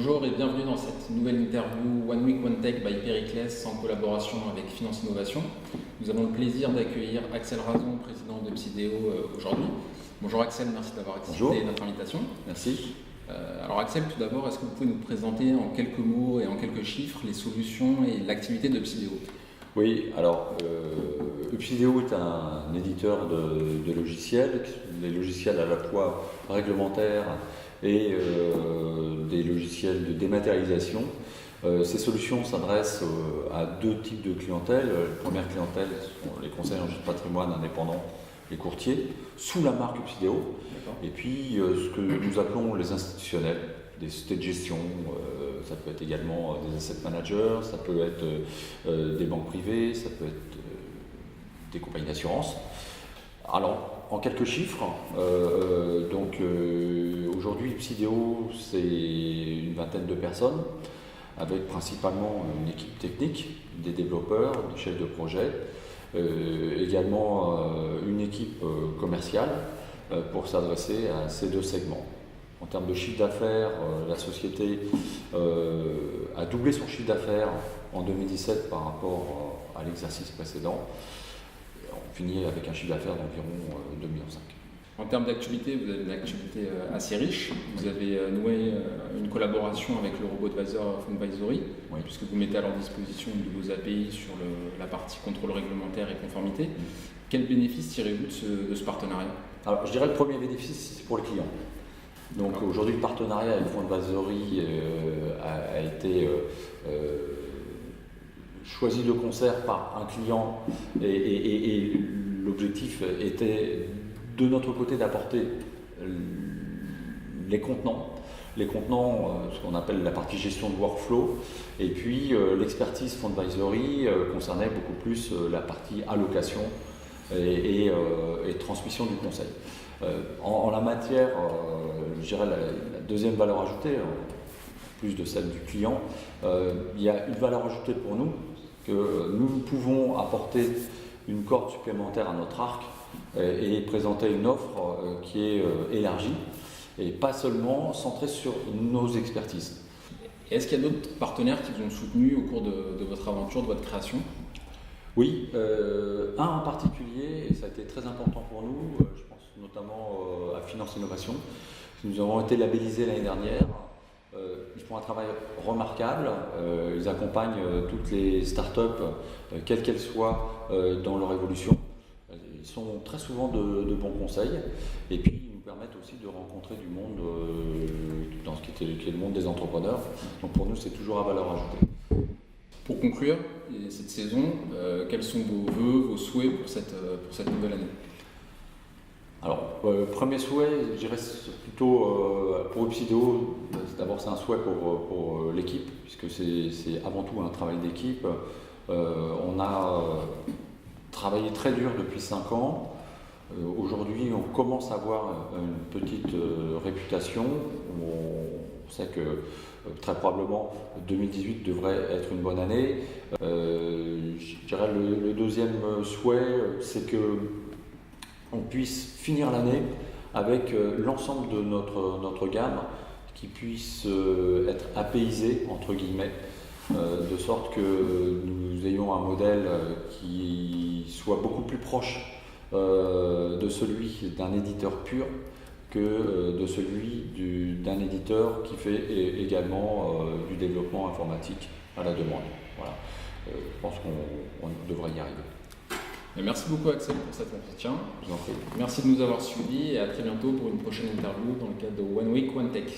Bonjour et bienvenue dans cette nouvelle interview One Week One Tech by Pericles en collaboration avec Finance Innovation. Nous avons le plaisir d'accueillir Axel Razon, président de Psydeo aujourd'hui. Bonjour Axel, merci d'avoir accepté notre invitation. Merci. Alors Axel, tout d'abord, est-ce que vous pouvez nous présenter en quelques mots et en quelques chiffres les solutions et l'activité de Psydeo? Oui, alors Psydeo est un éditeur de logiciels, des logiciels à la fois réglementaires et des logiciels de dématérialisation. Ces solutions s'adressent à deux types de clientèle. La première clientèle sont les conseillers en gestion de patrimoine indépendants, les courtiers, sous la marque Psydeo. Et puis ce que nous appelons les institutionnels, des sociétés de gestion, ça peut être également des asset managers, ça peut être des banques privées, ça peut être des compagnies d'assurance. Alors, en quelques chiffres, aujourd'hui Psydeo c'est une vingtaine de personnes, avec principalement une équipe technique, des développeurs, des chefs de projet, également une équipe commerciale pour s'adresser à ces deux segments. En termes de chiffre d'affaires, la société a doublé son chiffre d'affaires en 2017 par rapport à l'exercice précédent. On finit avec un chiffre d'affaires d'environ 2,5 millions. En termes d'activité, vous avez une activité assez riche. Vous avez noué une collaboration avec le RoboAdvisor Fundvisory, oui, puisque vous mettez à leur disposition de vos API sur la partie contrôle réglementaire et conformité. Quel bénéfice tirez-vous de ce partenariat? Alors, je dirais le premier bénéfice, c'est pour les clients. Donc aujourd'hui, le partenariat avec Fundvisory a été choisi de concert par un client et l'objectif était de notre côté d'apporter les contenants, ce qu'on appelle la partie gestion de workflow, et puis l'expertise Fundvisory concernait beaucoup plus la partie allocation et transmission du conseil. En la matière, je dirais la deuxième valeur ajoutée, en plus de celle du client, il y a une valeur ajoutée pour nous, que nous pouvons apporter une corde supplémentaire à notre arc et présenter une offre qui est élargie et pas seulement centrée sur nos expertises. Est-ce qu'il y a d'autres partenaires qui vous ont soutenu au cours de votre aventure, de votre création? Oui, un en particulier, et ça a été très important pour nous, je pense notamment à Finance Innovation. Nous avons été labellisés l'année dernière. Ils font un travail remarquable, ils accompagnent toutes les startups, quelles qu'elles soient, dans leur évolution. Ils sont très souvent de bons conseils et puis ils nous permettent aussi de rencontrer du monde dans ce qui est le monde des entrepreneurs. Donc pour nous, c'est toujours à valeur ajoutée. Pour conclure cette saison, quels sont vos vœux, vos souhaits pour cette nouvelle année? Alors, premier souhait, je dirais plutôt pour Psydeo, d'abord c'est un souhait pour l'équipe, puisque c'est avant tout un travail d'équipe. On a travaillé très dur depuis 5 ans. Aujourd'hui, on commence à avoir une petite réputation. On sait que très probablement 2018 devrait être une bonne année. Je dirais le deuxième souhait, c'est que on puisse finir l'année avec l'ensemble de notre gamme qui puisse être apaisé entre guillemets, de sorte que nous ayons un modèle qui soit beaucoup plus proche de celui d'un éditeur pur que de celui d'un éditeur qui fait également du développement informatique à la demande. Voilà. Je pense qu'on devrait y arriver. Merci beaucoup Axel pour cet entretien. Je vous en prie. Merci de nous avoir suivis et à très bientôt pour une prochaine interview dans le cadre de One Week One Tech.